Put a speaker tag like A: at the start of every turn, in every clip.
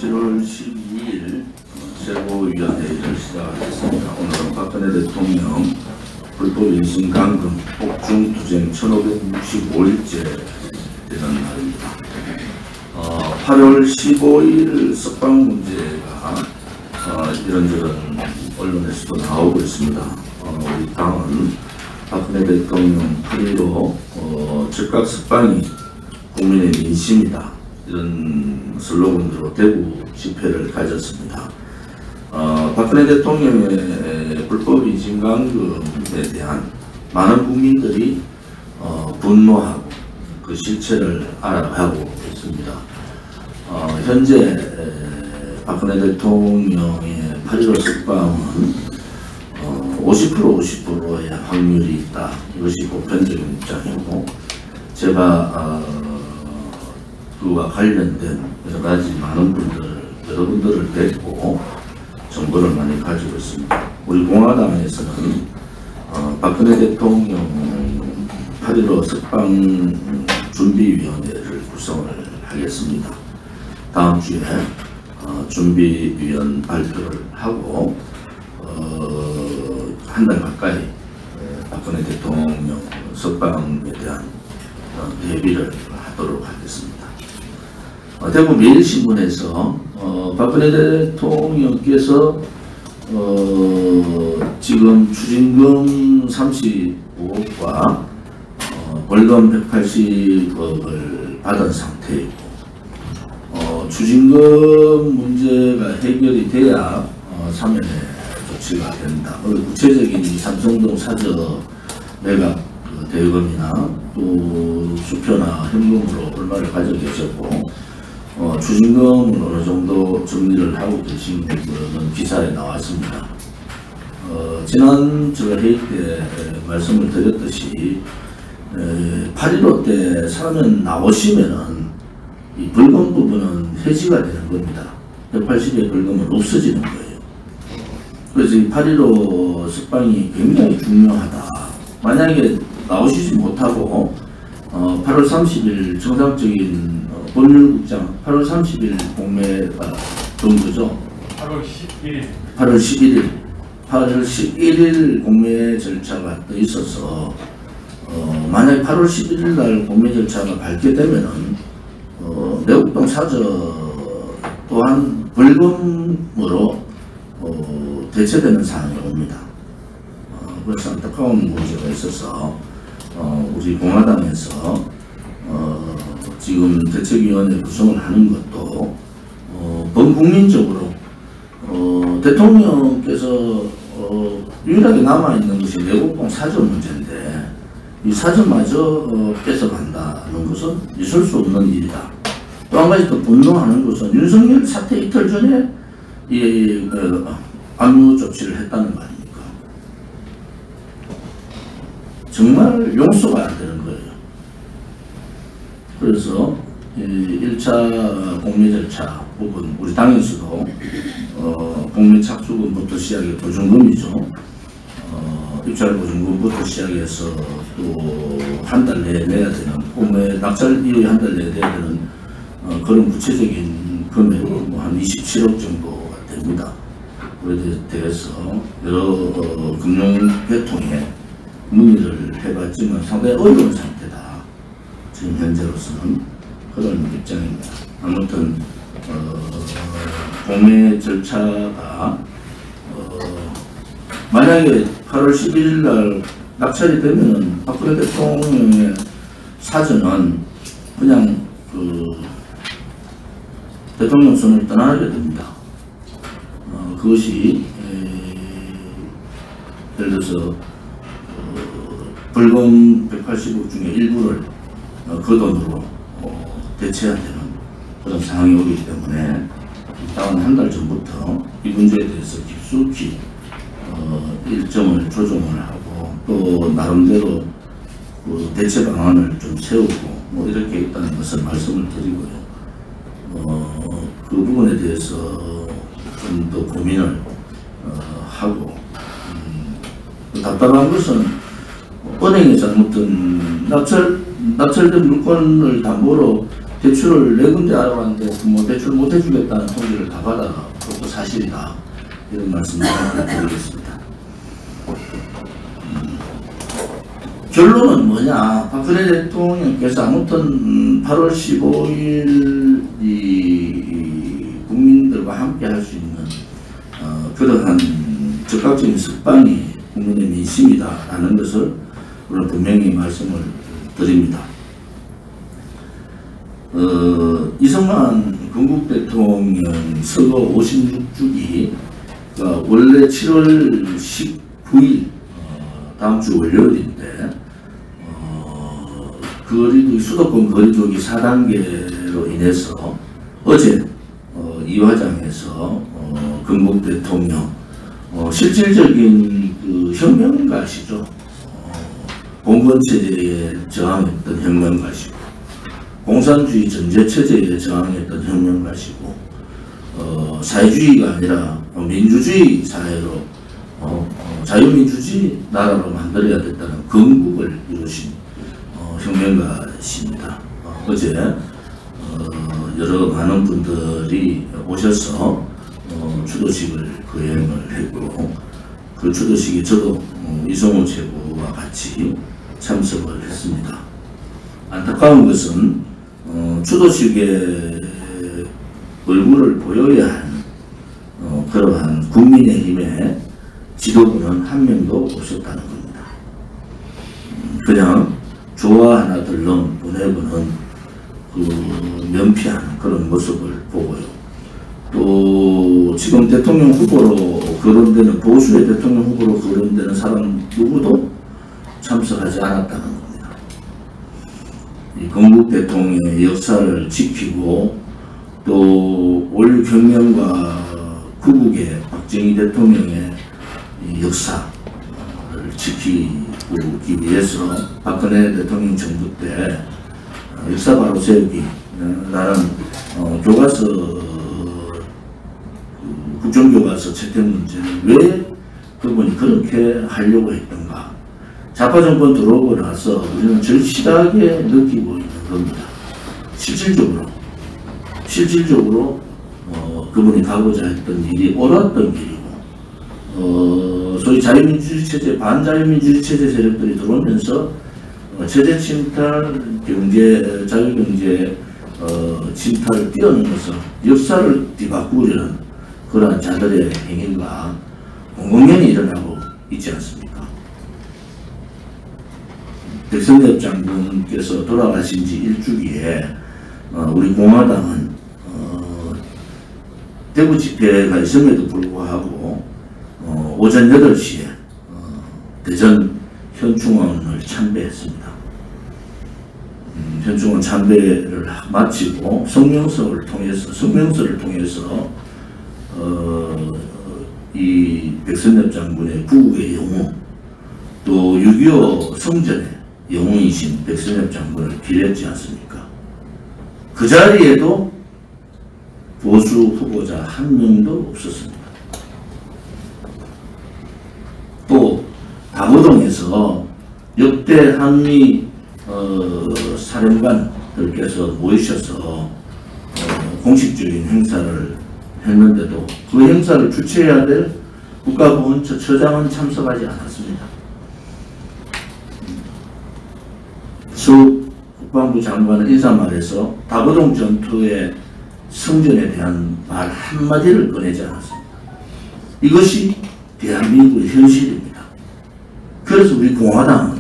A: 7월 12일 최고위원회의를 시작하겠습니다. 오늘은 박근혜 대통령 불법인신 감금 폭중투쟁 1565일째 되는 날입니다. 8월 15일 석방 문제가 이런저런 언론에서도 나오고 있습니다. 우리 당은 박근혜 대통령 8.15 즉각 석방이 국민의 민심이다, 이런 슬로건으로 대구 집회를 가졌습니다. 박근혜 대통령의 불법 인신감금에 대한 많은 국민들이 분노하고 그 실체를 알아가고 있습니다. 현재 박근혜 대통령의 8.15 석방은 50%의 확률이 있다, 이것이 보편적인 입장이고, 제가 그와 관련된 여러 가지 많은 여러분들을 뵙고 정보를 많이 가지고 있습니다. 우리 공화당에서는 박근혜 대통령 8.15 석방 준비위원회를 구성을 하겠습니다. 다음 주에 준비위원 발표를 하고 한 달 가까이 박근혜 대통령 석방에 대한 대비를 하도록 하겠습니다. 대구 매일신문에서 박근혜 대통령께서 지금 추징금 35억과 벌금 180억을 받은 상태이고, 추징금 문제가 해결이 돼야 사면의 조치가 된다. 구체적인 삼성동 사저 매각 대금이나 또 수표나 현금으로 얼마를 가지고 계셨고, 추징금은 어느 정도 정리를 하고 계신 것은 기사에 나왔습니다. 지난 회의 때 말씀을 드렸듯이 8.15 때 사면 나오시면은 이 벌금 부분은 해지가 되는 겁니다. 180의 벌금은 없어지는 거예요. 그래서 이 8.15 석방이 굉장히 중요하다. 만약에 나오시지 못하고 8월 30일 정상적인 법률국장 8월 30일 공매가 정도죠. 8월 11일 공매 절차가 또 있어서 만약에 8월 11일 날 공매 절차가 밟게 되면은 내곡동 사저 또한 벌금으로 대체되는 상황이 옵니다. 그래서 안타까운 문제가 있어서 우리 공화당에서 지금 대책위원회 구성을 하는 것도 범국민적으로 대통령께서 유일하게 남아있는 것이 내곡동 사저 문제인데, 이 사저마저 뺏어간다는 것은 있을 수 없는 일이다. 또 한 가지 더 분노하는 것은 윤석열 사태 이틀 전에 이 압류 조치를 했다는 거 아닙니까? 정말 용서가 안 되는 거예요. 그래서 1차 공매 절차 부분, 우리 당에서도 공매 착수금부터 시작해 보증금이죠. 입찰 보증금부터 시작해서 또 한 달 내에 내야 되는, 공매 낙찰 이후에 한 달 내에 내야 되는 그런 구체적인 금액은 한 27억 정도가 됩니다. 그에 대해서 여러 금융계통에 문의를 해봤지만 상당히 어려운 상태다, 지금 현재로서는 그런 입장입니다. 아무튼 공매 절차가 만약에 8월 11일 날 낙찰이 되면은 박근혜 대통령의 사전은 그냥 대통령 손을 떠나게 됩니다. 그것이 예를 들어서 벌금 180억 중에 일부를 그 돈으로 대체해야 되는 그런 상황이 오기 때문에 다음 한 달 전부터 이 문제에 대해서 깊숙이 일정을 조정을 하고 또 나름대로 그 대체 방안을 좀 세우고 뭐 이렇게 있다는 것을 말씀을 드리고요. 그 부분에 대해서 좀 더 고민을 하고, 답답한 것은 은행의 잘못은 낙찰된 물건을 담보로 대출을 4군데 알아봤는데 뭐 대출 못 해주겠다는 통지를 다 받아. 그것도 사실이다. 이런 말씀을 드리겠습니다. 결론은 뭐냐? 박근혜 대통령께서 아무튼 8월 15일 이 국민들과 함께 할 수 있는 그러한 적극적인 석방이 국민의 민심이다라는 것을 우리는 분명히 말씀을 드립니다. 이승만 건국 대통령 서거 56주기 원래 7월 19일 다음 주 월요일인데 수도권 거리두기 4단계로 인해서 어제 이화장에서 건국 대통령 실질적인 그 혁명가시죠. 봉건체제에 저항했던 혁명가시고 공산주의 전제체제에 저항했던 혁명가시고 사회주의가 아니라 민주주의 사회로 자유민주주의 나라로 만들어야 됐다는 건국을 이루신 혁명가십니다. 어제 여러 많은 분들이 오셔서 추도식을 거행을 했고 그 추도식에 저도 이성호 최고와 같이 참석을 했습니다. 안타까운 것은 추도식에 얼굴을 보여야 하는 그러한 국민의힘의 지도부는 한 명도 없었다는 겁니다. 그냥 좋아하나 들렁 보내고는 그 면피하는 그런 모습을 보고요. 또 지금 대통령 후보로 거론되는 보수의 대통령 후보로 거론되는 사람 누구도 참석하지 않았다는 겁니다. 이 건국 대통령의 역사를 지키고 또 올 경명과 구국의 박정희 대통령의 역사를 지키기 위해서 박근혜 대통령 정부 때 역사 바로 세우기 라는 교과서 국정교과서 채택 문제는 왜 그분이 그렇게 하려고 했던가. 좌파 정권 들어오고 나서 우리는 절실하게 느끼고 있는 겁니다. 실질적으로 그분이 가고자 했던 일이 옳았던 일이고 소위 자유민주주의 체제, 반자유민주주의 체제 세력들이 들어오면서 체제 침탈, 경제, 자유경제 침탈을 뛰어넘어서 역사를 뒤바꾸려는 그러한 자들의 행위가 공공연히 일어나고 있지 않습니까? 백선엽 장군께서 돌아가신 지 1주기에 우리 공화당은 대구 집회가 있음에도 불구하고 오전 8시에 대전 현충원을 참배했습니다. 현충원 참배를 마치고 성명서를 통해서 이 백선엽 장군의 구국의 영웅 또 6.25 성전의 영웅이신 백선엽 장군을 기렸지 않습니까? 그 자리에도 보수 후보자 한 명도 없었습니다. 또 다보동에서 역대 한미 사령관들께서 모이셔서 공식적인 행사를 했는데도 그 행사를 주최해야 될 국가보훈처처장은 참석하지 않았습니다. 수 국방부 장관은 인사말에서 다보동 전투의 성전에 대한 말 한마디를 꺼내지 않았습니다. 이것이 대한민국의 현실입니다. 그래서 우리 공화당은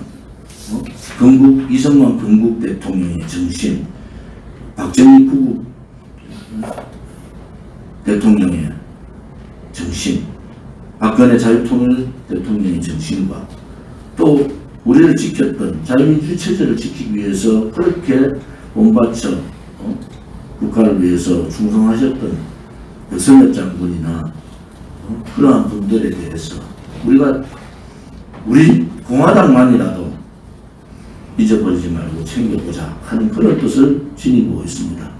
A: 이승만 건국 대통령의 정신, 박정희 구국 대통령의 정신, 박근혜 자유통일 대통령의 정신과 또 우리를 지켰던 자유민주주의 체제를 지키기 위해서 그렇게 몸바쳐 국가를 위해서 충성하셨던 백선엽 장군이나 그러한 분들에 대해서 우리 공화당만이라도 잊어버리지 말고 챙겨보자 하는 그런 뜻을 지니고 있습니다.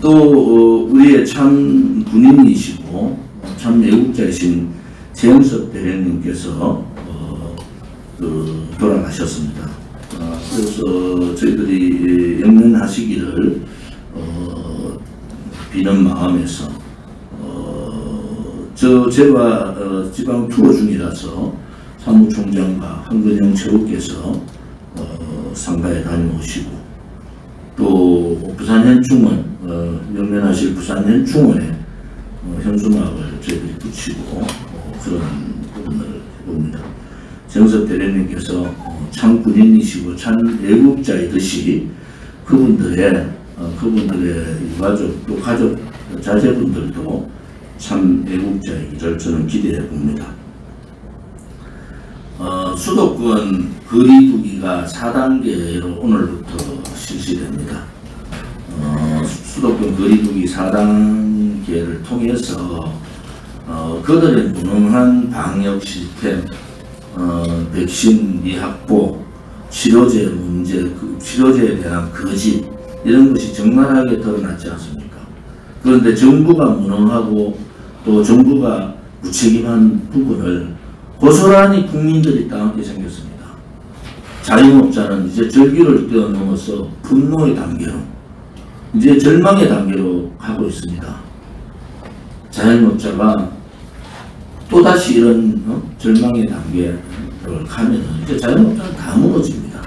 A: 또 우리의 참 군인이시고 참 애국자이신 최영석 대령님께서 돌아가셨습니다. 그래서 저희들이 영면하사 하시기를 비는 마음에서 제가 지방 투어 중이라서 사무총장과 한근영 최고께서 상가에 다녀오시고 또 부산현충원 명면하실 부산현충원에 현수막을 저희들이 붙이고 그런 부분을 해봅니다. 정석 대령님께서 참 군인이시고 참 애국자이듯이 그분들의 유가족 또 가족 자제분들도 참 애국자이기를 저는 기대해 봅니다. 수도권 거리두기가 4단계로 오늘부터 실시됩니다. 수도권 거리두기 4단계를 통해서 그들의 무능한 방역 시스템, 백신 미확보, 치료제 문제, 치료제에 대한 거짓 이런 것이 적나라하게 드러났지 않습니까? 그런데 정부가 무능하고 또 정부가 무책임한 부분을 고스란히 국민들이 따먹게 생겼습니다. 자영업자는 이제 절규를 뛰어넘어서 분노의 단계로 이제 절망의 단계로 가고 있습니다. 자영업자가 또다시 이런 절망의 단계를 가면 이제 자영업자는 다 무너집니다.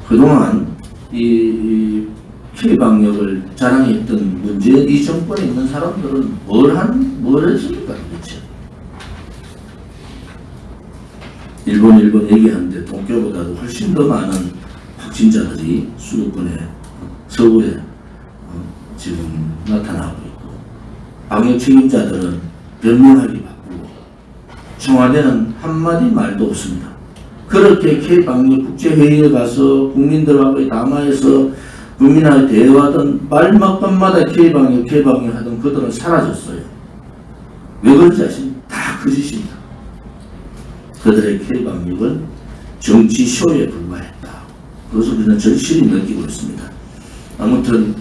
A: 그동안 이 피해방역을 자랑했던 문재인 이 정권에 있는 사람들은 뭘 했습니까 도대체? 일본 얘기하는데 동교보다도 훨씬 더 많은 확진자들이 수도권에 서울에 지금 나타나고 있고 방역 책임자들은 변명하기 바쁘고 청와대는 한마디 말도 없습니다. 그렇게 K방역 국제회의에 가서 국민들하고 담화해서 국민하고 대화하던 말막밤마다 K방역 하던 그들은 사라졌어요. 왜 그런지 아십니까? 다 거짓입니다. 그들의 K방역은 정치쇼에 불과했다. 그것을 우리는 절실히 느끼고 있습니다. 아무튼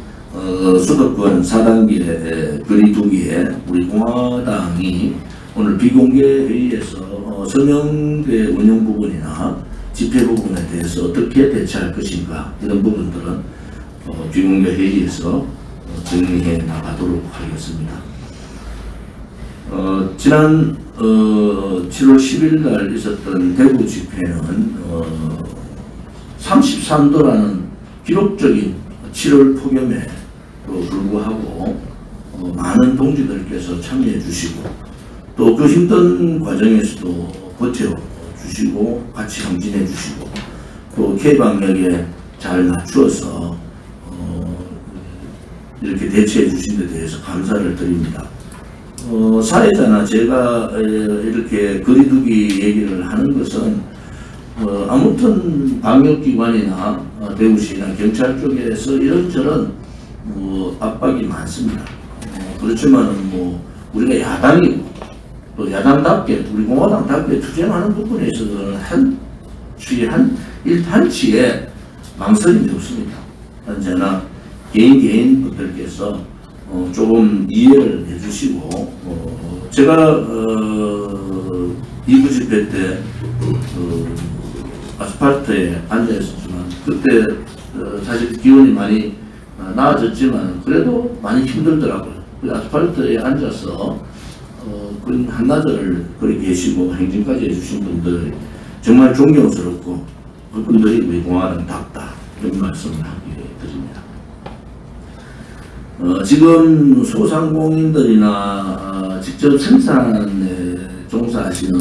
A: 수도권 4단계 거리두기에 우리 공화당이 오늘 비공개 회의에서 서명대 운영 부분이나 집회 부분에 대해서 어떻게 대처할 것인가 이런 부분들은 비공개 회의에서 정리해 나가도록 하겠습니다. 지난 7월 10일 날 있었던 대구 집회는 33도라는 기록적인 7월 폭염에도 불구하고 많은 동지들께서 참여해 주시고 또 그 힘든 과정에서도 버텨주시고 같이 항진해 주시고 또 K방역에 잘 맞추어서 이렇게 대처해 주신 데 대해서 감사를 드립니다. 사회자나 제가 이렇게 거리두기 얘기를 하는 것은 아무튼 방역기관이나 대구시나 경찰 쪽에서 이런저런 압박이 많습니다. 그렇지만 우리가 야당이고 또 야당답게 우리 공화당답게 투쟁하는 부분에 있어서는 한치의 망설임이 없습니다. 언제나 개인 분들께서 조금 이해를 해주시고 제가 이구 집회 때 아스팔트에 앉아 있었지만 그때 사실 기온이 많이 나아졌지만 그래도 많이 힘들더라고요. 그 아스팔트에 앉아서 한나절을 거기 계시고 행진까지 해주신 분들 정말 존경스럽고 그분들이 우리 공화당답다 이런 말씀을 하게 드립니다. 지금 소상공인들이나 직접 생산에 종사하시는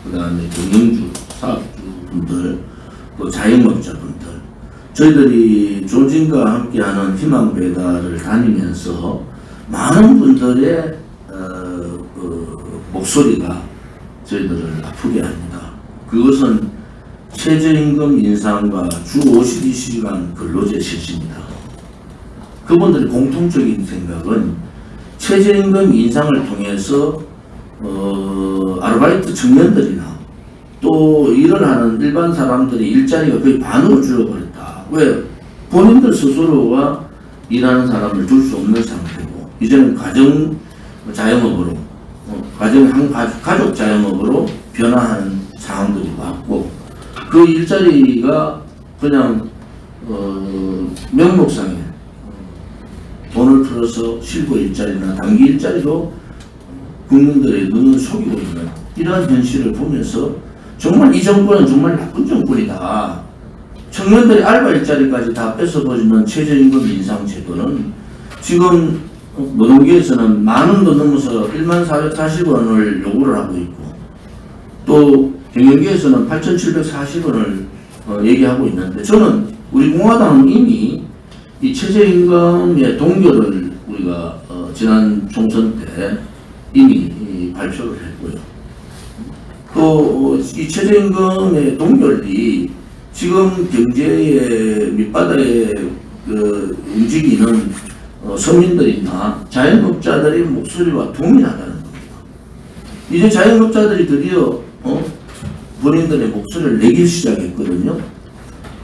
A: 그 다음에 경영주, 사업주분들, 또 자영업자분들 저희들이 조진과 함께하는 희망배달을 다니면서 많은 분들의 목소리가 저희들을 아프게 합니다. 그것은 최저임금 인상과 주 52시간 근로제 실시입니다. 그분들의 공통적인 생각은 최저임금 인상을 통해서 아르바이트 청년들이나 또 일을 하는 일반 사람들의 일자리가 거의 반으로 줄어버렸다. 왜? 본인들 스스로가 일하는 사람을 둘 수 없는 상태고 이제는 가정 자영업으로 가족 자영업으로 변화하는 상황들이 왔고 그 일자리가 그냥 명목상에 돈을 풀어서 실거 일자리나 단기 일자리로 국민들의 눈을 속이고 있는 이러한 현실을 보면서 정말 이 정부는 정말 나쁜 정부이다. 청년들의 알바 일자리까지 다 뺏어버리는 최저임금 인상 제도는 지금 노동계에서는 10,000원도 넘어서 14,440원을 요구를 하고 있고, 또 경영계에서는 8,740원을 얘기하고 있는데, 저는 우리 공화당은 이미 이 최저임금의 동결을 우리가 지난 총선 때 이미 발표를 했고요. 또 이 최저임금의 동결이 지금 경제의 밑바닥에 움직이는 서민들이나 자영업자들의 목소리와 동일하다는 겁니다. 이제 자영업자들이 드디어 본인들의 목소리를 내기 시작했거든요.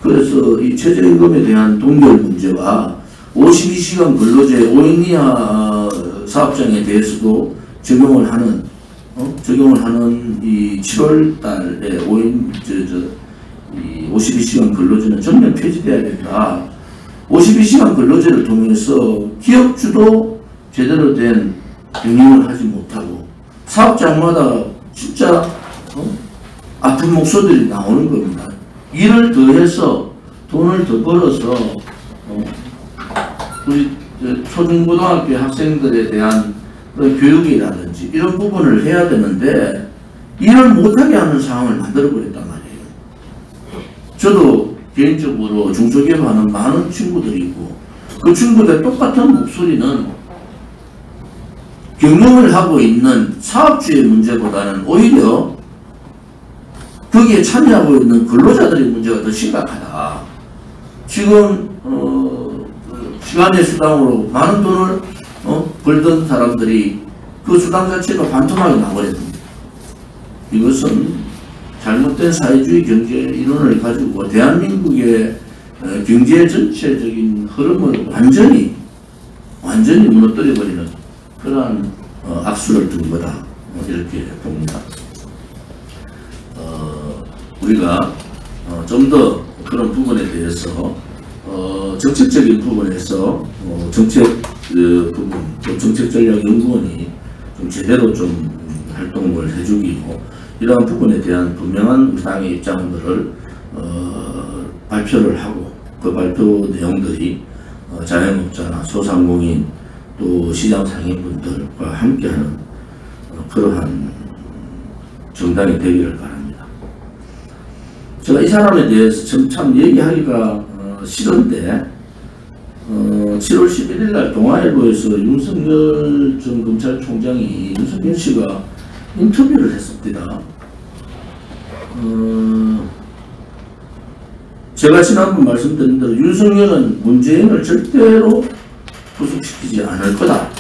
A: 그래서 이 최저임금에 대한 동결 문제와 52시간 근로제 5인 이하 사업장에 대해서도 적용을 하는 이 7월 달에 52시간 근로제는 전면 폐지돼야 된다. 52시간 근로제를 통해서 기업주도 제대로 된 경영을 하지 못하고 사업장마다 진짜 아픈 목소리들이 나오는 겁니다. 일을 더해서 돈을 더 벌어서 우리 초중고등학교 학생들에 대한 교육이라든지 이런 부분을 해야 되는데 일을 못하게 하는 상황을 만들어버렸단 말이에요. 저도 개인적으로 중소기업하는 많은 친구들이 있고 그 친구들 똑같은 목소리는 경영을 하고 있는 사업주의 문제보다는 오히려 거기에 참여하고 있는 근로자들의 문제가 더 심각하다. 지금 시간의 수당으로 많은 돈을 벌던 사람들이 그 수당 자체가 반토막이 나버렸습니다. 이것은 잘못된 사회주의 경제 이론을 가지고 대한민국의 경제 전체적인 흐름을 완전히 무너뜨려버리는 그러한 악수를 둔 거다. 이렇게 봅니다. 우리가 좀 더 그런 부분에 대해서 정책적인 부분에서 정책 부분, 또 정책전략연구원이 좀 제대로 좀 활동을 해주기고 이러한 부분에 대한 분명한 우리 당의 입장들을 발표를 하고 그 발표 내용들이 자영업자나 소상공인 또 시장 상인분들과 함께하는 그러한 정당이 되기를 바랍니다. 제가 이 사람에 대해서 참 얘기하기가 싫은데 7월 11일 날 동아일보에서 윤석열 전 검찰총장이 윤석열 씨가 인터뷰를 했습니다. 제가 지난번 말씀드린 대로 윤석열은 문재인을 절대로 구속시키지 않을 거다.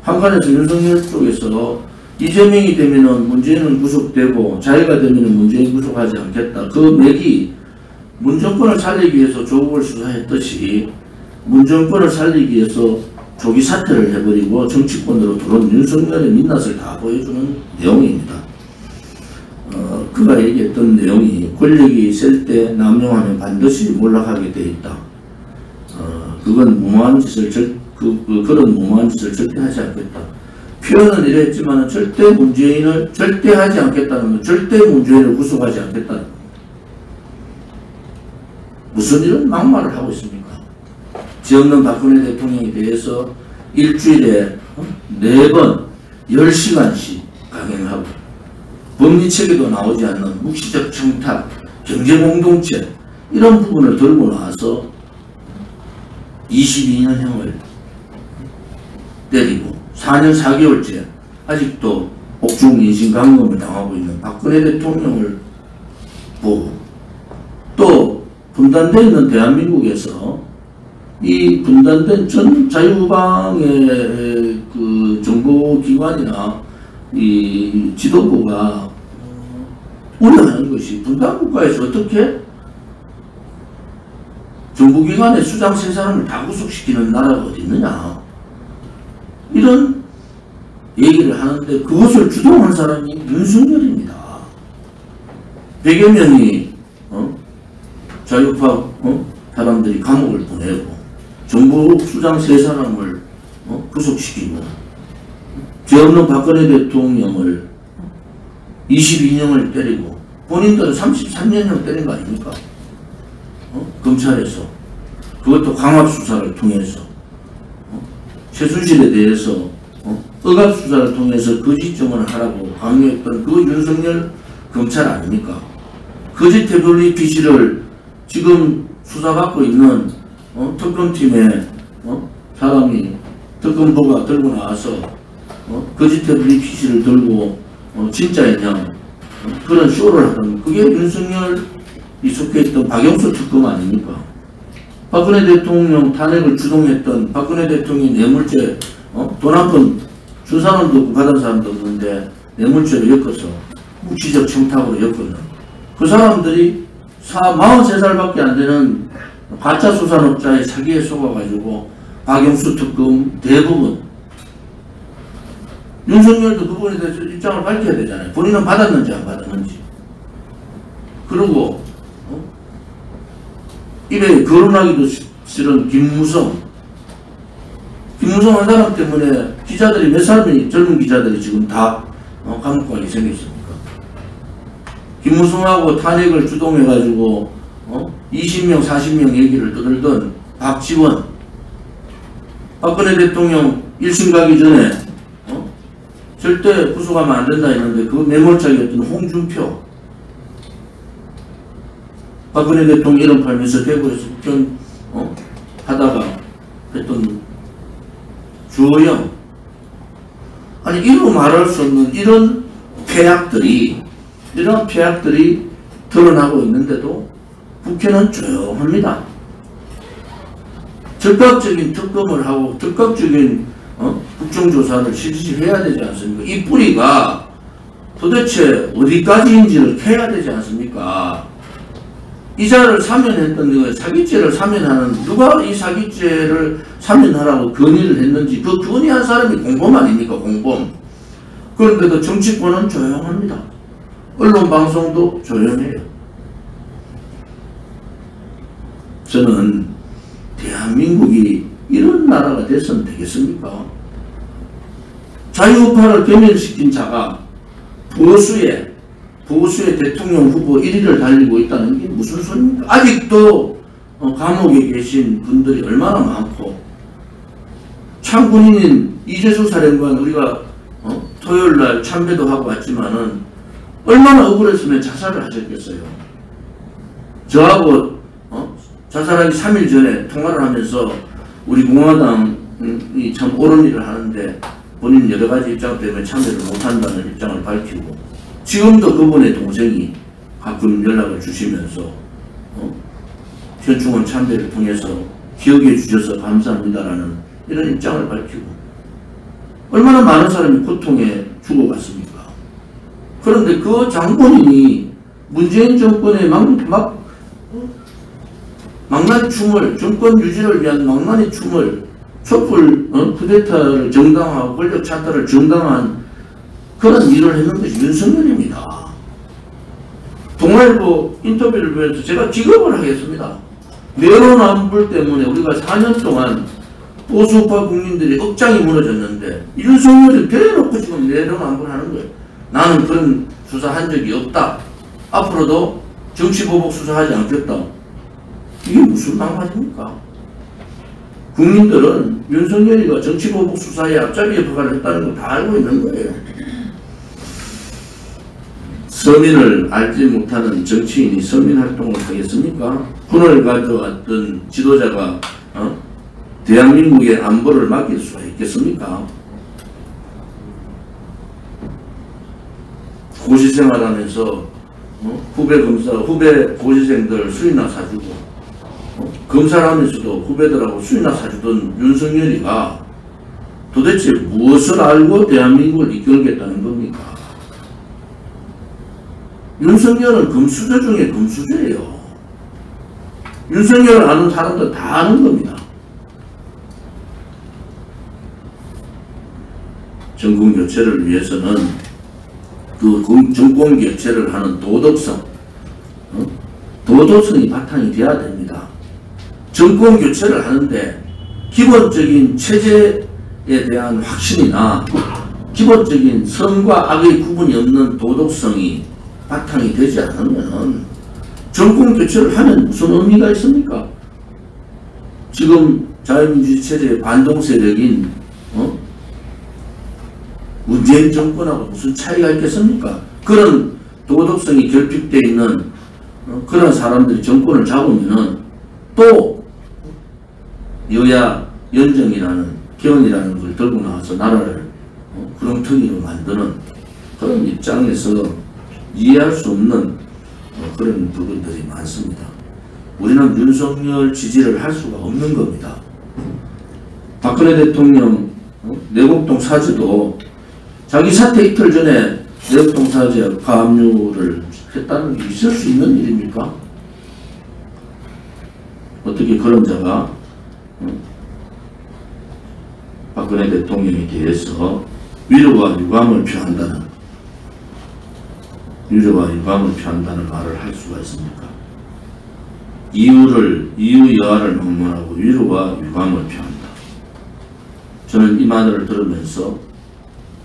A: 한간에서 윤석열 쪽에서 이재명이 되면은 문재인은 구속되고 자기가 되면은 문재인 구속하지 않겠다. 그 맥이 문정권을 살리기 위해서 조국을 수사했듯이 문정권을 살리기 위해서 조기 사퇴를 해버리고 정치권으로 들어온 윤석열의 민낯을 다 보여주는 내용입니다. 그가 얘기했던 내용이 권력이 셀 때 남용하면 반드시 몰락하게 돼 있다. 그건 무모한 짓을 그런 무모한 짓을 절대 하지 않겠다. 표현은 이랬지만 절대 하지 않겠다는 건 절대 문재인을 구속하지 않겠다는 겁니다. 무슨 이런 막말을 하고 있습니까? 지역는 박근혜 대통령에 대해서 일주일에 4번 10시간씩 강행하고 법리체계도 나오지 않는 묵시적 청탁, 경제공동체 이런 부분을 들고 나와서 22년형을 때리고 4년 4개월째 아직도 옥중 인신강금을 당하고 있는 박근혜 대통령을 보고 또 분단되어 있는 대한민국에서 이 분단된 전 자유우방의 그 정보기관이나 이 지도부가 우려하는 것이 분단국가에서 어떻게 정부기관의 수장 3사람을 다 구속시키는 나라가 어디 있느냐 이런 얘기를 하는데 그것을 주도한 사람이 윤석열입니다. 100여 명이 자유파 사람들이 감옥을 보내고 정부 수장 3사람을 구속시키고 죄 없는 박근혜 대통령을 22년을 때리고 본인들은 33년을 때린 거 아닙니까? 검찰에서 그것도 강압수사를 통해서 최순실에 대해서 억압수사를 통해서 거짓 증언을 하라고 강요했던 그 윤석열 검찰 아닙니까? 거짓 태블릿 PC를 지금 수사받고 있는 특검팀의 사람이 특검보가 들고 나와서 거짓 태블릿 PC를 들고 진짜였냐 그런 쇼를 하던 그게 윤석열이 속해있던 박영수 특검 아닙니까? 박근혜 대통령 탄핵을 주동했던 박근혜 대통령이 뇌물죄 돈 한 푼 준 사람도 없고 받은 사람도 없는데 뇌물죄로 엮어서 묵시적 청탁으로 엮었는 그 사람들이 43살밖에 안 되는 가짜 수산업자의 사기에 속아가지고 박영수 특검 대부분 윤석열도 그 부분에 대해서 입장을 밝혀야 되잖아요. 본인은 받았는지 안 받았는지. 그리고 입에 거론하기도 싫은 김무성 한 사람 때문에 기자들이 몇 사람이 젊은 기자들이 지금 다 감옥 가게 생겼습니까? 김무성하고 탄핵을 주동해가지고 20명 40명 얘기를 떠들던 박지원 박근혜 대통령 1심 가기 전에 절대 구속하면 안 된다 했는데 그 매몰차기였던 홍준표 박근혜 대통령 이름 팔면서 대구에서 국정 하다가 했던 주호영 아니 이루 말할 수 없는 이런 폐악들이 드러나고 있는데도 국회는 조용합니다. 즉각적인 특검을 하고 즉각적인 국정조사를 실시해야 되지 않습니까? 이 뿌리가 도대체 어디까지인지를 캐야 되지 않습니까? 이자를 사면했던 그 사기죄를 사면하는 누가 이 사기죄를 사면하라고 건의를 했는지 그 건의한 사람이 공범 아닙니까? 공범. 그런데도 정치권은 조용합니다. 언론 방송도 조용해요. 저는 대한민국이 이런 나라가 됐으면 되겠습니까? 자유우파를 괴멸시킨 자가 보수의 대통령 후보 1위를 달리고 있다는 게 무슨 소리입니까? 아직도 감옥에 계신 분들이 얼마나 많고 참군인인 이재수 사령관 우리가 토요일날 참배도 하고 왔지만은 얼마나 억울했으면 자살을 하셨겠어요. 저하고 자살하기 3일 전에 통화를 하면서 우리 공화당이 참 옳은 일을 하는데 본인 여러 가지 입장 때문에 참여를 못한다는 입장을 밝히고 지금도 그분의 동생이 가끔 연락을 주시면서 현충원 참배를 통해서 기억해 주셔서 감사합니다라는 이런 입장을 밝히고 얼마나 많은 사람이 고통에 죽어갔습니까? 그런데 그 장본인이 문재인 정권의 망나니 춤을 정권 유지를 위한 망나니 춤을 촛불 쿠데타를 정당화하고 권력 차탈을 정당화한 그런 일을 했는 것이 윤석열입니다. 동아일보 인터뷰를 보면서 제가 기겁을 하겠습니다. 내로남불 때문에 우리가 4년 동안 보수파 국민들이 억장이 무너졌는데 윤석열이 대놓고 지금 내로남불하는 거예요. 나는 그런 수사한 적이 없다. 앞으로도 정치보복 수사하지 않겠다. 이게 무슨 말입니까? 국민들은 윤석열이가 정치보복 수사에 앞잡이 역할을 했다는 거 다 알고 있는 거예요. 서민을 알지 못하는 정치인이 서민활동을 하겠습니까? 군을 가져왔던 지도자가 대한민국의 안보를 맡길 수가 있겠습니까? 고시생활하면서 후배 고시생들 술이나 사주고 검사를 하면서도 후배들하고 술이나 사주던 윤석열이가 도대체 무엇을 알고 대한민국을 이끌겠다는 겁니까? 윤석열은 금수저 중에 금수저예요. 윤석열을 아는 사람들 다 아는 겁니다. 정권 교체를 위해서는 그 정권 교체를 하는 도덕성, 도덕성이 바탕이 돼야 됩니다. 정권 교체를 하는데 기본적인 체제에 대한 확신이나 기본적인 선과 악의 구분이 없는 도덕성이 바탕이 되지 않으면 정권 교체를 하면 무슨 의미가 있습니까? 지금 자유민주주의 체제의 반동 세력인 문재인 정권하고 무슨 차이가 있겠습니까? 그런 도덕성이 결핍되어 있는 그런 사람들이 정권을 잡으면은 또 여야 연정이라는 개헌이라는 걸 들고 나와서 나라를 구렁텅이로 만드는 그런 입장에서 이해할 수 없는 그런 부분들이 많습니다. 우리는 윤석열 지지를 할 수가 없는 겁니다. 박근혜 대통령 내곡동 사죄도 자기 사퇴 이틀 전에 내곡동 사죄 가압류를 했다는 게 있을 수 있는 일입니까? 어떻게 그런 자가 박근혜 대통령에 대해서 위로와 유감을 표한다는 말을 할 수가 있습니까? 이유 여하를 막론하고 위로와 유감을 표한다. 저는 이 말을 들으면서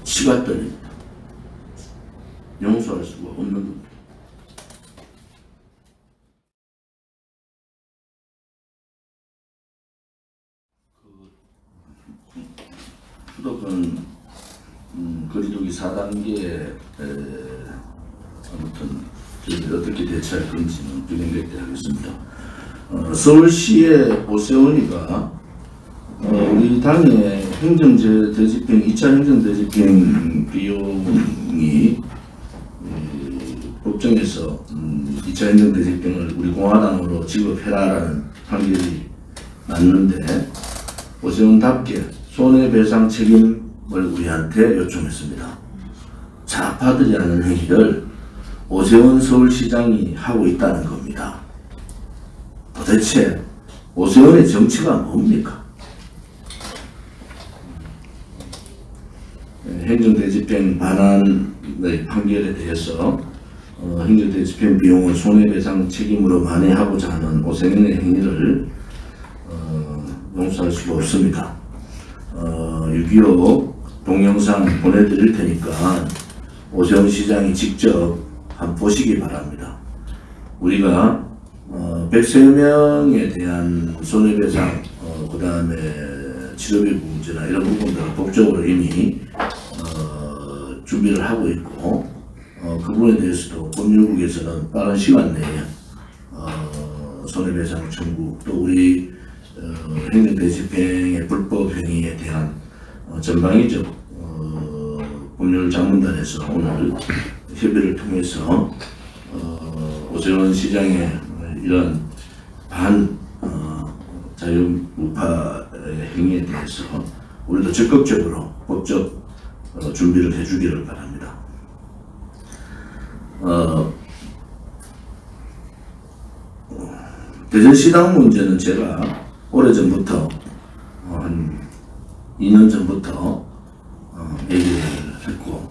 A: 치가 떨립니다. 용서할 수가 없는 겁니다. 수도권 거리두기 4단계 아무튼 저희들이 어떻게 대처할 건지는 진행될 때 하겠습니다. 서울시의 오세훈이가 우리 당의 행정대집행 2차 행정대집행 비용이 법정에서 2차 행정대집행을 우리 공화당으로 지급해라라는 판결이 났는데 오세훈답게 손해배상 책임을 우리한테 요청했습니다. 좌파들이 하는 행위를 오세훈 서울시장이 하고 있다는 겁니다. 도대체 오세훈의 정치가 뭡니까? 행정대집행 반환의 판결에 대해서 행정대집행 비용을 손해배상 책임으로 만회하고자 하는 오세훈의 행위를 용서할 수가 없습니다. 6.25 동영상 보내드릴 테니까 오세훈 시장이 직접 한번 보시기 바랍니다. 우리가 100여 명에 대한 손해배상, 그 다음에 치료비 문제나 이런 부분들을 법적으로 이미 준비를 하고 있고 그 부분에 대해서도 법률국에서는 빠른 시간 내에 손해배상 청구, 또 우리 행정대집행의 불법 행위에 대한 전방위적 법률 자문단에서 오늘 협의를 통해서 오세훈 시장의 이런 자유우파 행위에 대해서 우리도 적극적으로 법적 준비를 해주기를 바랍니다. 대전시당 문제는 제가 오래전부터 한 2년 전부터 얘기를 했고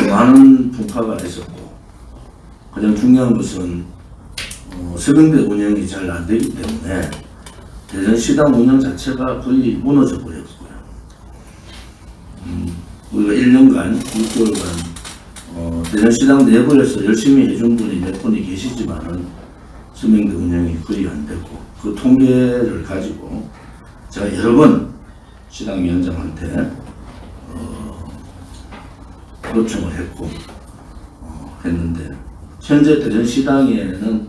A: 많은 분파가 있었고 가장 중요한 것은 서병대 운영이 잘 안 되기 때문에 대전시당 운영 자체가 거의 무너져 버렸고요. 우리가 1년간 6개월간 대전시당 내부에서 열심히 해준 분이 몇 분이 계시지만은 서병대 운영이 거의 안 되고 그 통계를 가지고 제가 여러 번 시당위원장한테 요청을 했고 했는데 현재 대전시당에는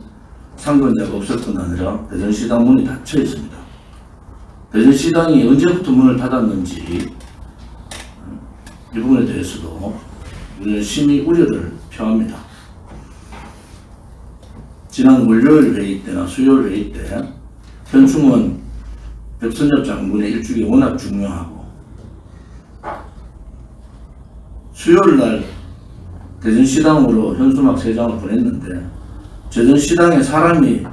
A: 상권자가 없을 뿐 아니라 대전시당 문이 닫혀 있습니다. 대전시당이 언제부터 문을 닫았는지 이 부분에 대해서도 우리는 심히 우려를 표합니다. 지난 월요일 회의 때나 수요일 회의 때 현충원 백선엽 장군의 일주기 워낙 중요하고 수요일 날 대전시당으로 현수막 3장을 보냈는데 대전시당에 사람이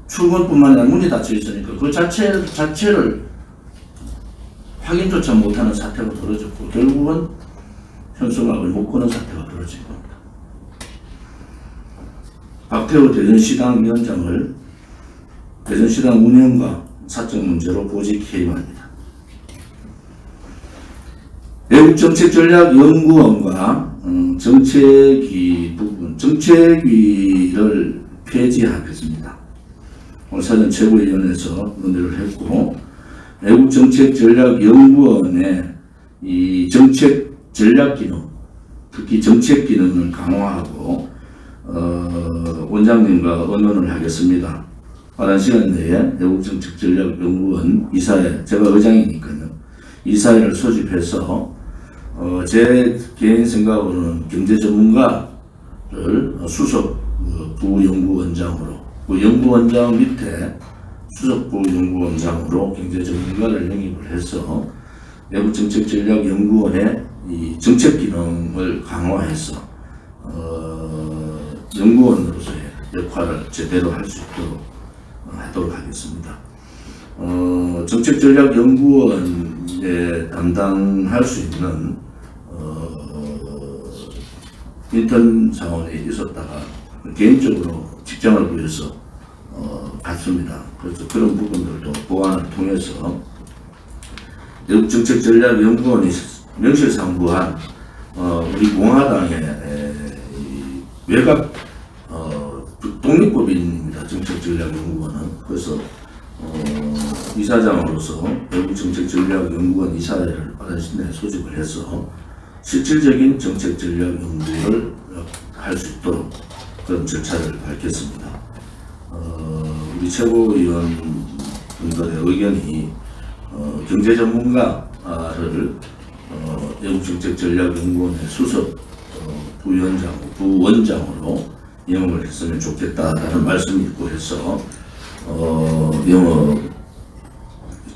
A: 출근뿐만 아니라 문이 닫혀 있으니까 그 자체를 확인조차 못하는 사태가 벌어졌고 결국은 현수막을 못 거는 사태가 벌어진 겁니다. 박태호 대전시당 위원장을 대전시당 운영과 사적 문제로 보직 해임합니다. 외국정책전략연구원과 정책위 부분, 정책위를 폐지하겠습니다. 오늘 사전 최고위원회에서 논의를 했고, 외국정책전략연구원의 이 정책 전략 기능, 특히 정책 기능을 강화하고 원장님과 의논을 하겠습니다. 빠른 시간 내에 외국정책전략연구원 이사회, 제가 의장이니까요, 이사회를 소집해서 제 개인 생각으로는 경제전문가를 수석 부연구원장으로, 그 연구원장 밑에 수석 부연구원장으로 경제전문가를 영입을 해서 외국정책전략연구원의 이 정책 기능을 강화해서 연구원으로서의 역할을 제대로 할 수 있도록 하도록 하겠습니다. 정책전략연구원에 담당할 수 있는 인턴 사원이 있었다가 개인적으로 직장을 구해서 갔습니다. 그래서 그런 부분들도 보완을 통해서 외국정책전략연구원이 명실상부한 우리 공화당의 외곽 독립법인입니다. 정책전략연구원은. 그래서 이사장으로서 외국정책전략연구원 이사회를 빠른 시일 내에 소집을 해서 실질적인 정책전략연구를 할 수 있도록 그런 절차를 밟겠습니다. 우리 최고위원 분들의 의견이 경제전문가를 외국정책전략연구원의 수석 부원장으로 임명을 했으면 좋겠다라는 말씀이 있고 해서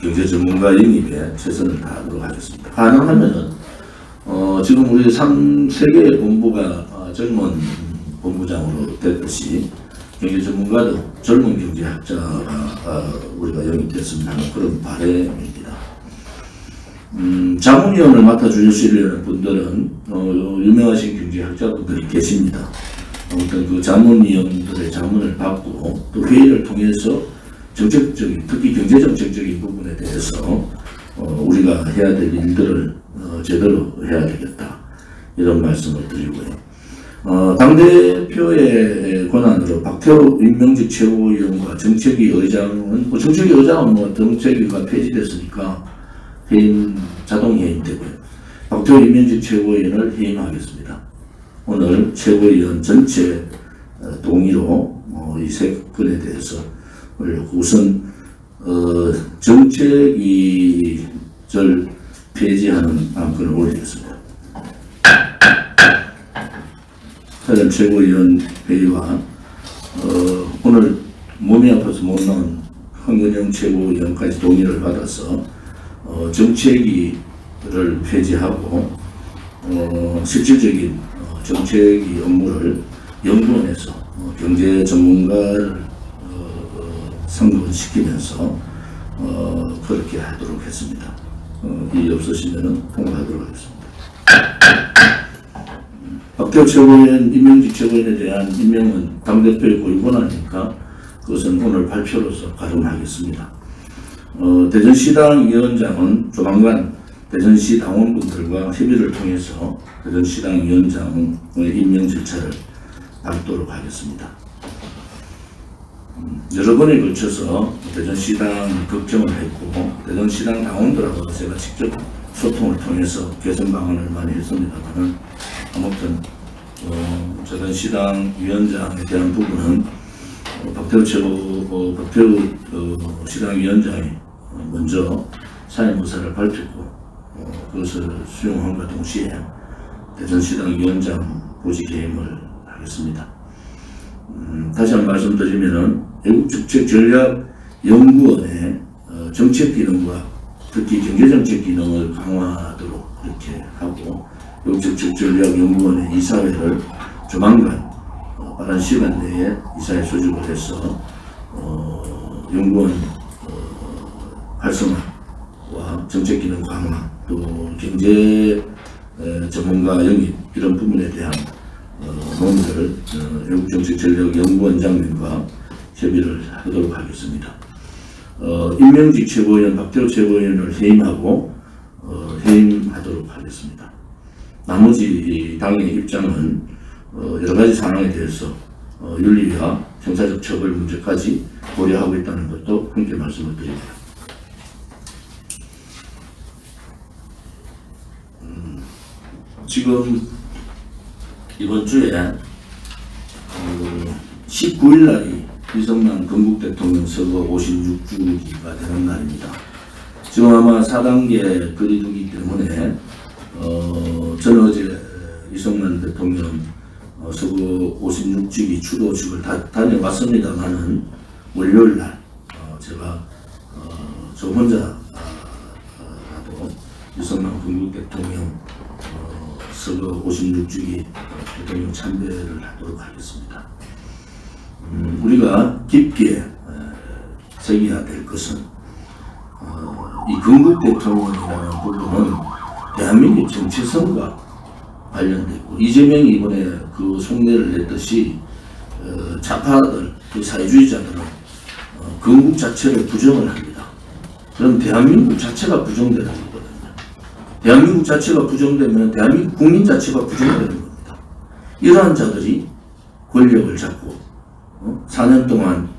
A: 경제전문가 영입에 최선을 다하도록 하겠습니다. 가능하면은 지금 우리 3개의 본부가 젊은 본부장으로 됐듯이 경제전문가도 젊은 경제학자가 우리가 영입됐으면 하는 그런 바람입니다. 자문위원을 맡아주시려는 분들은 유명하신 경제학자분들이 계십니다. 아무튼 그 자문위원들의 자문을 받고 또 회의를 통해서 정책적인, 특히 경제정책적인 부분에 대해서 우리가 해야 될 일들을 제대로 해야 되겠다, 이런 말씀을 드리고요. 당대표의 권한으로 박태호 임명직 최고위원과 정책위 의장은, 정책위 의장은 정책위가 폐지됐으니까 자동 해임되고요. 박태호 임명직 최고위원을 해임하겠습니다. 오늘 최고위원 전체 동의로 이 세 건에 대해서 우선 정책위를 폐지하는 안건을 올리겠습니다. 사전 최고위원 회의와 오늘 몸이 아파서 못 나온 황근영 최고위원까지 동의를 받아서 정책위를 폐지하고 실질적인 정책위 업무를 연구원에서 경제 전문가를 상근시키면서 그렇게 하도록 했습니다. 이 없으시면 통과하도록 하겠습니다. 박태호 최고위원 임명직 최고위원에 대한 임명은 당대표의 고유 권한이니까 그것은 오늘 발표로서 가름하겠습니다. 대전시당 위원장은 조만간 대전시 당원분들과 협의를 통해서 대전시당 위원장의 임명 절차를 밟도록 하겠습니다. 여러 번에 걸쳐서 대전시당 걱정을 했고 대전시당 당원들하고 제가 직접 소통을 통해서 개선 방안을 많이 했습니다만, 아무튼 대전시당 위원장에 대한 부분은 박태호 시당 위원장이 먼저 사임 의사를 밝혔고 그것을 수용함과 동시에 대전시당 위원장 보직 해임을 하겠습니다. 다시 한번 말씀드리면은 외국정책전략연구원의 정책 기능과 특히 경제정책 기능을 강화하도록 이렇게 하고, 외국정책전략연구원의 이사회를 조만간 빠른 시간 내에 이사회 소집을 해서 연구원 활성화와 정책 기능 강화, 또 경제 전문가 영입, 이런 부분에 대한 논의를 외국정책전략연구원장님과 협의를 하도록 하겠습니다. 임명직 최고위원 박태호 최고위원을 해임하도록 하겠습니다. 나머지 당의 입장은 여러 가지 상황에 대해서 윤리와 형사적 처벌 문제까지 고려하고 있다는 것도 함께 말씀을 드립니다. 지금 이번 주에 19일 날이 이승만 건국 대통령 서거 56주기가 되는 날입니다. 지금 아마 4단계 거리두기 때문에 저는 어제 이승만 대통령 서거 56주기 추도식을 다녀왔습니다만은 월요일 날 제가 저 혼자라도 이승만 건국 대통령 서거 56주기 대통령 참배를 하도록 하겠습니다. 우리가 깊게 새겨야 될 것은 이 건국 대통령이라는 부분은 대한민국 정체성과 관련되고 이재명이 이번에 그 속내를 냈듯이 좌파들, 그 사회주의자들은 건국 자체를 부정을 합니다. 그럼 대한민국 자체가 부정되는 거거든요. 대한민국 자체가 부정되면 대한민국 국민 자체가 부정되는 겁니다. 이러한 자들이 권력을 잡고 4년 동안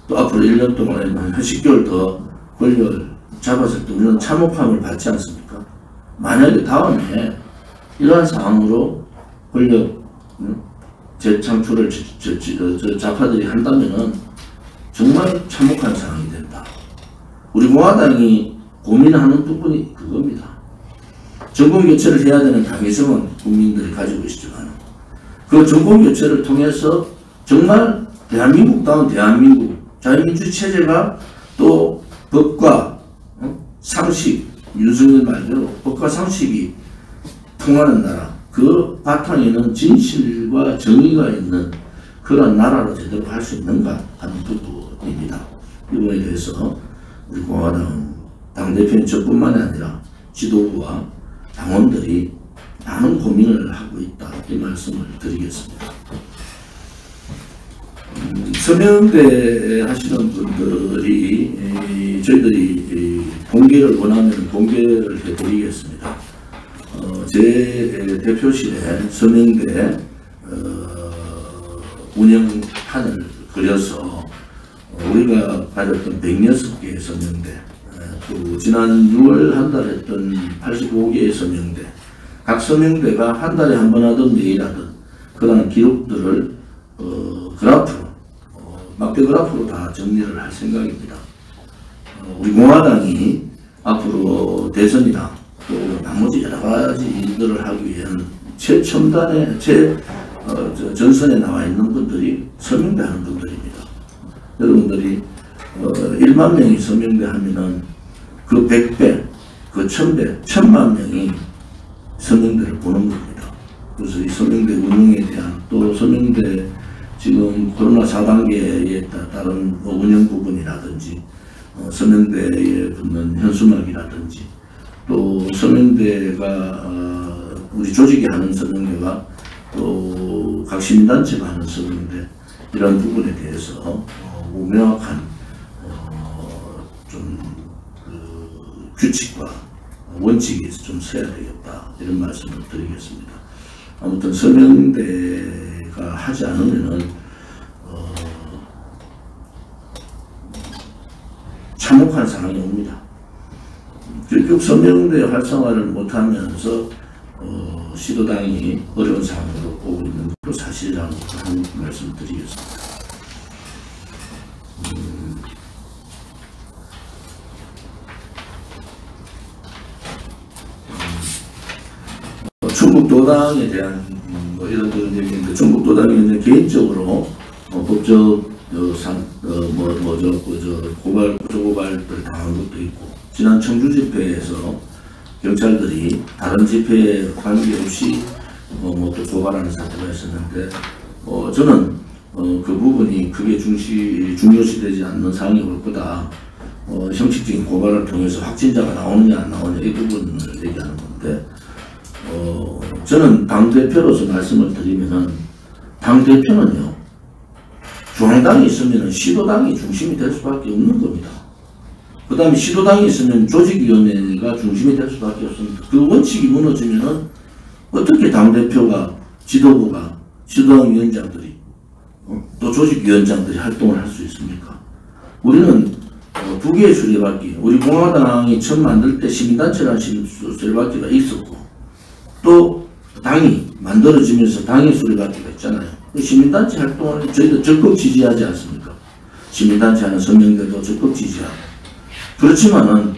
A: 또 앞으로 1년 동안 한 10개월 더 권력을 잡았을 때 우리는 참혹함을 받지 않습니까? 만약에 다음에 이러한 상황으로 권력 재창출을 좌파들이 한다면은 정말 참혹한 상황이 된다. 우리 공화당이 고민하는 부분이 그겁니다. 정권 교체를 해야 되는 당위성은 국민들이 가지고 계시지만 그 정권 교체를 통해서 정말 대한민국다운 대한민국 자유민주 체제가 또 법과 상식, 윤석열 말대로 법과 상식이 통하는 나라, 그 바탕에는 진실과 정의가 있는 그런 나라로 제대로 할 수 있는가 하는 부분입니다. 이 부분에 대해서 우리 공화당 당대표는 저뿐만이 아니라 지도부와 당원들이 많은 고민을 하고 있다, 이 말씀을 드리겠습니다. 서명대 하시는 분들이 저희들이 공개를 원하면 공개를 해드리겠습니다. 제 대표실에 서명대 운영판을 그려서 우리가 가졌던 106개의 서명대, 또 지난 6월 한 달 했던 85개의 서명대, 각 서명대가 한 달에 한 번 하든 매일 하든 그런 기록들을 그래프로 막대 그래프로 다 정리를 할 생각입니다. 우리 공화당이 앞으로 대선이나 또 나머지 여러 가지 일들을 하기 위한 최첨단의 전선에 나와 있는 분들이 서명대 하는 분들입니다. 여러분들이 1만 명이 서명대 하면은 그 100배, 그 1000배, 1000만 명이 서명대를 보는 겁니다. 그래서 이 서명대 운영에 대한 또 서명대 지금 코로나 4단계에 따른 운영 부분이라든지 서명대에 붙는 현수막이라든지 또 서명대가 우리 조직이 하는 서명대가 또 각 시민단체가 하는 서명대 이런 부분에 대해서 명확한 규칙과 원칙이 좀 서야 되겠다, 이런 말씀을 드리겠습니다. 아무튼 서명대가 하지 않으면은 참혹한 상황이 옵니다. 결국 서명대 활성화를 못하면서 시도당이 어려운 상황으로 오고 있는 것도 사실이라는 하는 말씀을 드리겠습니다. 충북도당에 대한 이런 얘기인데, 충북도당이 개인적으로 법적 고발을 당한 것도 있고, 지난 청주 집회에서 경찰들이 다른 집회에 관계없이 또 고발하는 사태가 있었는데, 저는 그 부분이 크게 중요시되지 않는 상황이 올 거다. 형식적인 고발을 통해서 확진자가 나오느냐 안 나오느냐 이 부분을 얘기하는 건데, 저는 당대표로서 말씀을 드리면은 당대표는요, 중앙당이 있으면 시도당이 중심이 될 수밖에 없는 겁니다. 그 다음에 시도당이 있으면 조직위원회가 중심이 될 수밖에 없습니다. 그 원칙이 무너지면은 어떻게 당대표가, 지도부가, 시도당 위원장들이, 또 조직위원장들이 활동을 할 수 있습니까? 우리는 두 개의 수레바퀴, 우리 공화당이 처음 만들 때 시민단체라는 수레바퀴가 있었고, 또 당이 만들어지면서 당의 수레바퀴가 있잖아요. 시민단체 활동을 저희도 적극 지지하지 않습니까? 시민단체 하는 성명들도 적극 지지하고. 그렇지만은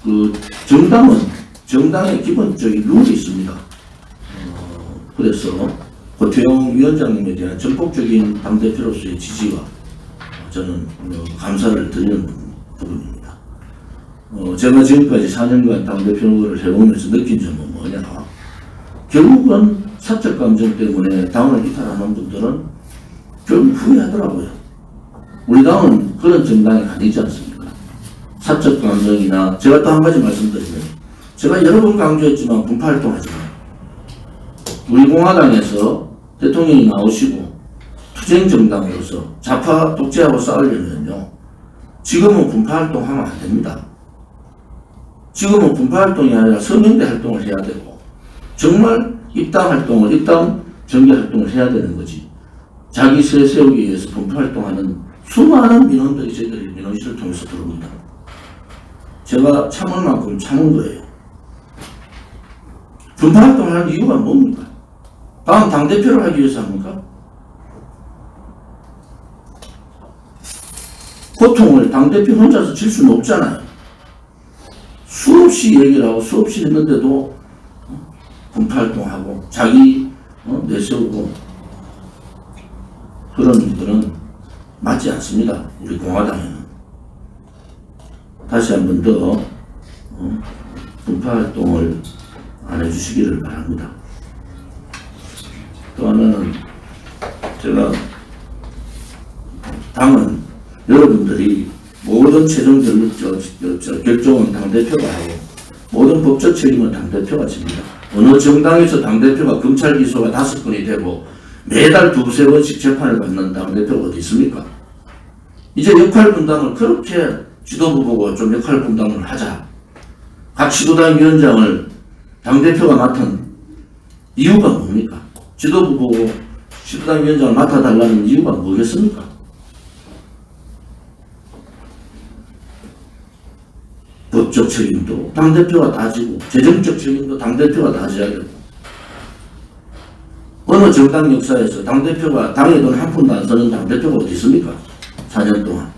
A: 그 정당은 정당의 기본적인 룰이 있습니다. 그래서 고태용 위원장님에 대한 전폭적인 당대표로서의 지지와 저는 감사를 드리는 부분입니다. 제가 지금까지 4년간 당대표를 해오면서 느낀 점은 뭐냐, 결국은 사적 감정 때문에 당을 이탈하는 분들은 결국 후회하더라고요. 우리 당은 그런 정당이 아니지 않습니까? 사적 감정이나, 제가 또 한 가지 말씀드리면, 제가 여러 번 강조했지만 분파활동하지 마요. 우리 공화당에서 대통령이 나오시고 투쟁정당으로서 좌파 독재하고 싸우려면요, 지금은 분파활동하면 안 됩니다. 지금은 분파활동이 아니라 서명대 활동을 해야 되고, 정말 입당 활동을, 입당 정기 활동을 해야 되는 거지. 자기 세 세우기 위해서 분파활동하는 수많은 민원들이 저희들이 민원실을 통해서 들어옵니다. 제가 참을 만큼 참은 거예요. 분파활동을 하는 이유가 뭡니까? 다음 당대표를 하기 위해서 합니까? 고통을 당대표 혼자서 질 수는 없잖아요. 수없이 얘기를 하고 수없이 했는데도 분파활동하고 자기 내세우고 그런 일들은 맞지 않습니다. 우리 공화당에는. 다시 한 번 더 분파활동을 안 해주시기를 바랍니다. 또 하나는 제가 당은 여러분들이 모든 최종 결정은 당대표가 하고 모든 법적 책임은 당대표가 집니다. 어느 정당에서 당대표가 검찰 기소가 5건이 되고 매달 2~3번씩 재판을 받는 당대표가 어디 있습니까? 이제 역할 분담을 그렇게 지도부 보고 좀 역할 분담을 하자. 각 시도당 위원장을 당대표가 맡은 이유가 뭡니까? 지도부 보고 시도당 위원장을 맡아달라는 이유가 뭐겠습니까? 법적 책임도 당대표가 다 지고 재정적 책임도 당대표가 다 져야 되고, 어느 정당 역사에서 당대표가 당에 돈 한 푼도 안 쓰는 당대표가 어디 있습니까? 4년 동안.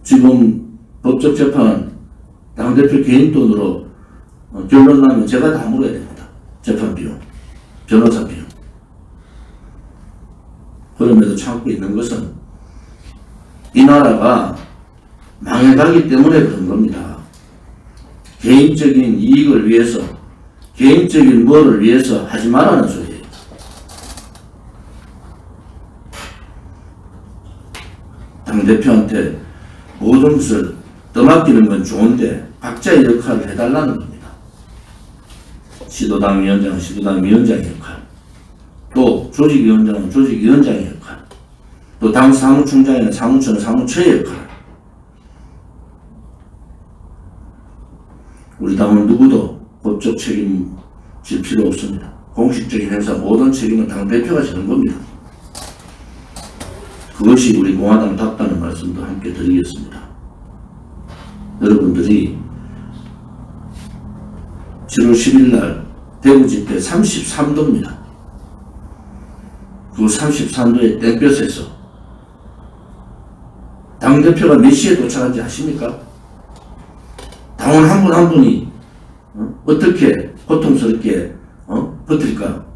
A: 지금 법적 재판 당대표 개인 돈으로 결론 나면 제가 다 물어야 됩니다. 재판 비용, 변호사 비용. 그럼에도 참고 있는 것은 이 나라가 망해가기 때문에 그런 겁니다. 개인적인 이익을 위해서, 개인적인 뭐를 위해서 하지 말라는 소리예요. 당대표한테 모든 것을 떠맡기는 건 좋은데 각자의 역할을 해달라는 겁니다. 시도당 위원장은 시도당 위원장의 역할, 또 조직위원장은 조직위원장의 역할, 또 당 사무총장이나 사무처는 사무처의 역할. 우리 당은 누구도 법적 책임질 필요 없습니다. 공식적인 행사 모든 책임은 당대표가 지는 겁니다. 그것이 우리 공화당답다는 말씀도 함께 드리겠습니다. 여러분들이 7월 10일 날 대구 집회 33도입니다. 그 33도의 땡볕에서 당대표가 몇 시에 도착한지 아십니까? 당원 한 분 한 분이 어떻게 고통스럽게 버틸까?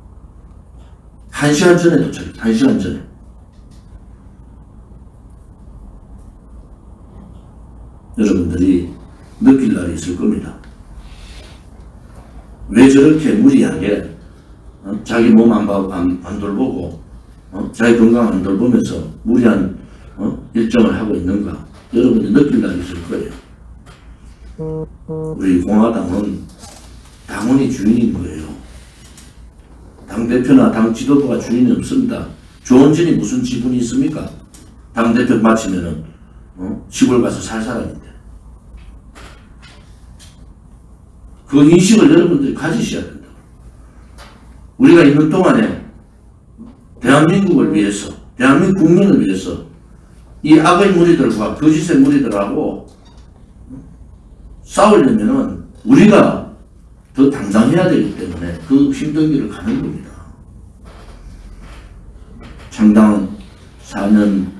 A: 1시간 전에 도착했다. 1시간 전에. 여러분들이 느낄 날이 있을 겁니다. 왜 저렇게 무리하게 자기 몸 안 돌보고 자기 건강 안 돌보면서 무리한 일정을 하고 있는가? 여러분들이 느낄 날이 있을 거예요. 우리 공화당은 당원이 주인인 거예요. 당대표나 당 지도부가 주인이 없습니다. 조원진이 무슨 지분이 있습니까? 당대표 마치면은 시골 가서 살 사람인데. 그 인식을 여러분들이 가지셔야 된다. 우리가 있는 동안에 대한민국을 위해서, 대한민국 국민을 위해서 이 악의 무리들과 거짓의 무리들하고 싸우려면은 우리가 더 당당해야 되기 때문에 그 힘든 길을 가는 겁니다. 창당 4년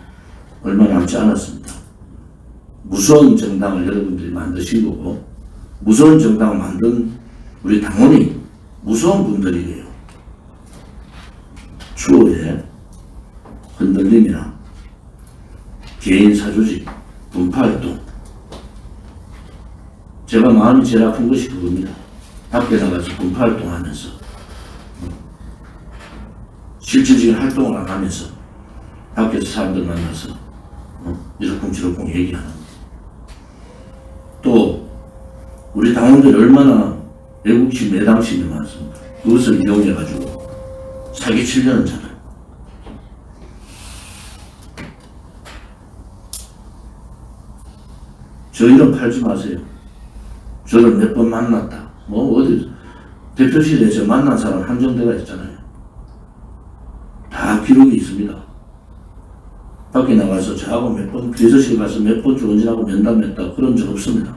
A: 얼마 남지 않았습니다. 무서운 정당을 여러분들이 만드신 거고, 무서운 정당을 만든 우리 당원이 무서운 분들이에요. 추후에 흔들림이나 개인 사조직, 분파활동, 제가 마음이 제일 아픈 것이 그겁니다. 밖에 나가서 분파활동하면서 실질적인 활동을 안 하면서 밖에서 사람들 만나서 이러쿵저러쿵 얘기하는, 또 우리 당원들이 얼마나 애국심, 매당심이 많습니까? 그것을 이용해가지고 사기치려는 자들. 저 이름 팔지 마세요. 저를 몇 번 만났다. 뭐 어디 대표실에 저 만난 사람 한정대가 있잖아요. 다 기록이 있습니다. 밖에 나가서 저하고 몇 번, 비서실 가서 몇 번 조원진하고 면담했다. 그런 적 없습니다.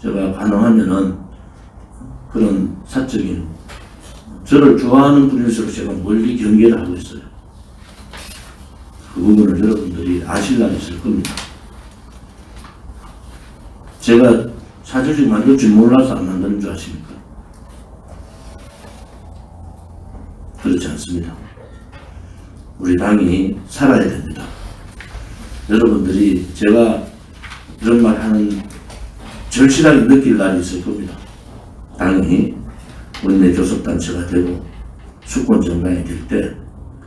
A: 제가 가능하면은 그런 사적인, 저를 좋아하는 분일수록 제가 멀리 경계를 하고 있어요. 그 부분을 여러분들이 아실 날 있을 겁니다. 제가 사조직 만들 줄 몰라서 안 만드는 줄 아십니까? 그렇지 않습니다. 우리 당이 살아야 됩니다. 여러분들이 제가 이런 말 하는 절실하게 느낄 날이 있을 겁니다. 당이 우리네 교섭단체가 되고 수권정당이 될 때,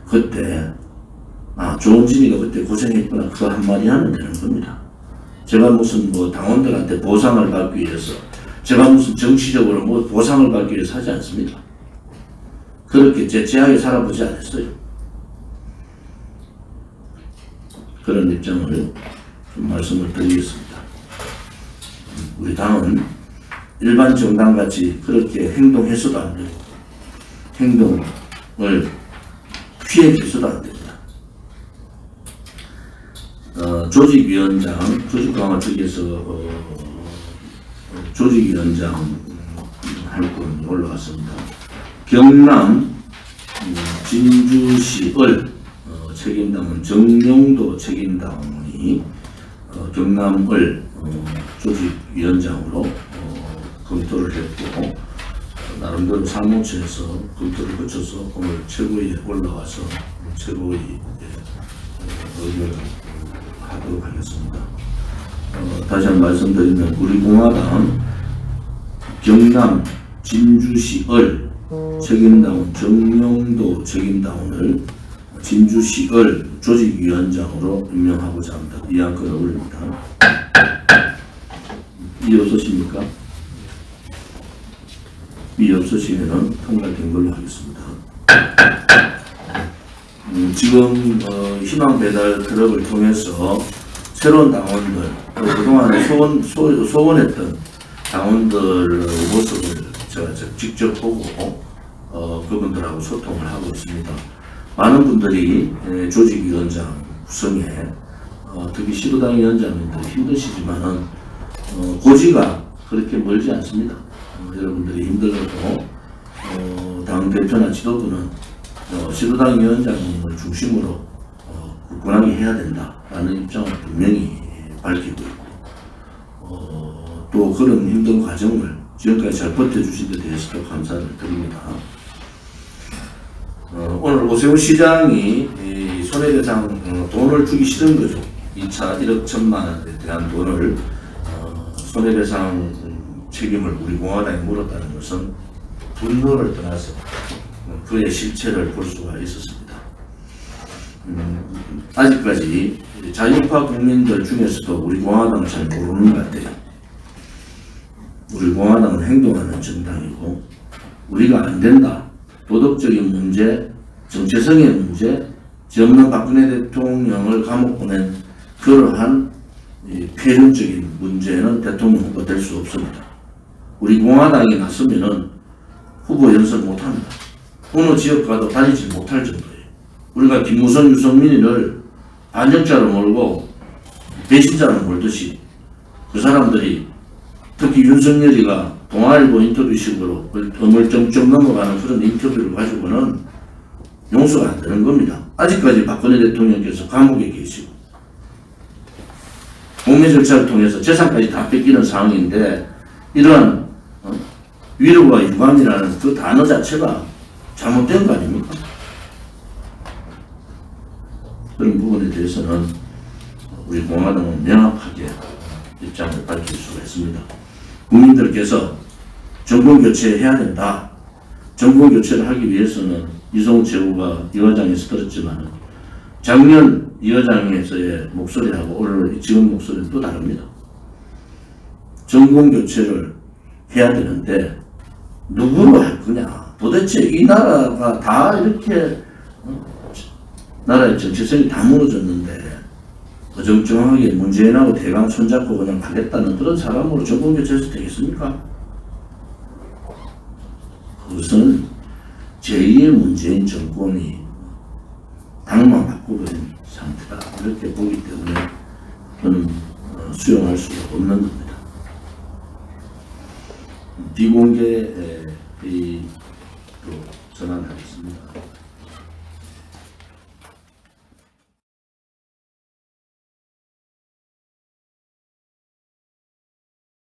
A: 그때 조원진이가 그때 고생했구나, 그 한마디 하면 되는 겁니다. 제가 무슨 뭐 당원들한테 보상을 받기 위해서, 제가 무슨 정치적으로 뭐 보상을 받기 위해서 하지 않습니다. 그렇게 제하게 살아보지 않았어요. 그런 입장을 좀 말씀을 드리겠습니다. 우리 당은 일반 정당같이 그렇게 행동해서도 안 되고, 행동을 피해서도 안 됩니다. 조직위원장, 조직강화 측에서 조직위원장 할 건 올라왔습니다. 경남 진주시을 책임당원 정용도 책임당원이 경남을 조직위원장으로 검토를 했고, 나름대로 상무처에서 검토를 거쳐서 오늘 최고위에 올라와서 최고위 의결을 하도록 하겠습니다. 다시 한번 말씀드리면 우리 공화당 경남 진주시을 책임당원 정용도 책임당원을 진주시을 조직위원장으로 임명하고자 합니다. 이 안건을 올립니다. 이해 없으십니까? 이해 없으시면 통과된 걸로 하겠습니다. 지금 희망 배달 클럽을 통해서 새로운 당원들, 그동안 소원했던 당원들 모습을 제가 직접 보고 그분들하고 소통을 하고 있습니다. 많은 분들이 조직위원장 구성에 특히 시도당 위원장님들 힘드시지만은 고지가 그렇게 멀지 않습니다. 여러분들이 힘들어도 당 대표나 지도부는 시도당 위원장님을 중심으로 굳건하게 해야 된다라는 입장을 분명히 밝히고 있고, 또 그런 힘든 과정을 지금까지 잘 버텨주신 데 대해서도 감사를 드립니다. 오늘 오세훈 시장이 손해배상 돈을 주기 싫은 거죠. 2차 1억 1천만 원에 대한 돈을 손해배상 책임을 우리 공화당에 물었다는 것은 분노를 떠나서 그의 실체를 볼 수가 있었습니다. 아직까지 자유파 국민들 중에서도 우리 공화당을 잘 모르는 것 같아요. 우리 공화당은 행동하는 정당이고 우리가 안 된다. 도덕적인 문제, 정체성의 문제, 죄 없는 박근혜 대통령을 감옥 보낸 그러한 폐륜적인 문제는 대통령 후보 될 수 없습니다. 우리 공화당이 나서면은 후보 연설 못합니다. 어느 지역 가도 다니지 못할 정도예요. 우리가 김무성, 유성민을 반역자로 몰고 배신자로 몰듯이 그 사람들이 특히 윤석열이가 동아일보 인터뷰식으로 어물쩡쩡 넘어가는 그런 인터뷰를 가지고는 용서가 안 되는 겁니다. 아직까지 박근혜 대통령께서 감옥에 계시고 공매 절차를 통해서 재산까지 다 뺏기는 상황인데 이러한 위로와 유감이라는 그 단어 자체가 잘못된 거 아닙니까? 그런 부분에 대해서는 우리 공화당은 명확하게 입장을 밝힐 수가 있습니다. 국민들께서 정권 교체해야 된다. 정권 교체를 하기 위해서는 이성우 최고가 이 과장에서 들었지만 작년 이 과장에서의 목소리하고 오늘 지금 목소리는 또 다릅니다. 정권 교체를 해야 되는데 누구로 할 거냐. 도대체 이 나라가 다 이렇게 나라의 정체성이 다 무너졌는데 어정쩡하게 문재인하고 대강 손잡고 그냥 가겠다는 그런 사람으로 정권 교체해서 되겠습니까? 그것은 제2의 문재인 정권이 당만 바꿔버린 상태다. 이렇게 보기 때문에 저는 수용할 수가 없는 겁니다. 비공개 회의로 전환하겠습니다.